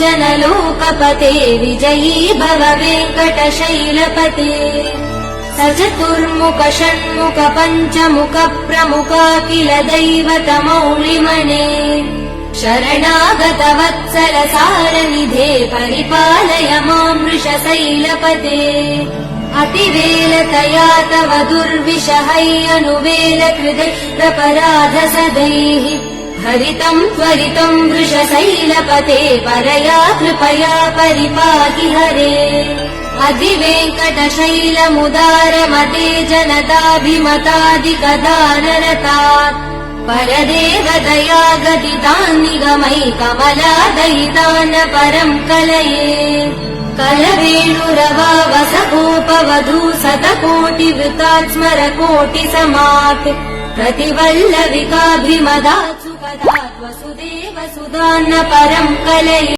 लोचन लोकपते विजयी भव वेङ्कटशैलपते स चतुर्मुख षण्मुख पञ्चमुख प्रमुखाखिल दैवतमौलिमणे शरणागत वत्सल सारनिधे परिपालय मां वृषशैलपते अतिवेलतया तव दुर्विषहैरनुवेल कृते प्रपराध सदैः हरितं त्वरितं वृषशैलपते परया कृपया परिपाहि हरे अधिवेङ्कटशैलमुदारमते जनताभिमतादिकदानरतात् परदेवदया गदितान् निगमैकमलादयितान् परं कलये कलवेणुरवावसगोपवधू शतकोटिवृतात् स्मरकोटिसमात् प्रतिवल्लविकाभिमदात् सुखदात् वसुदेव सुधान्न परं कलये।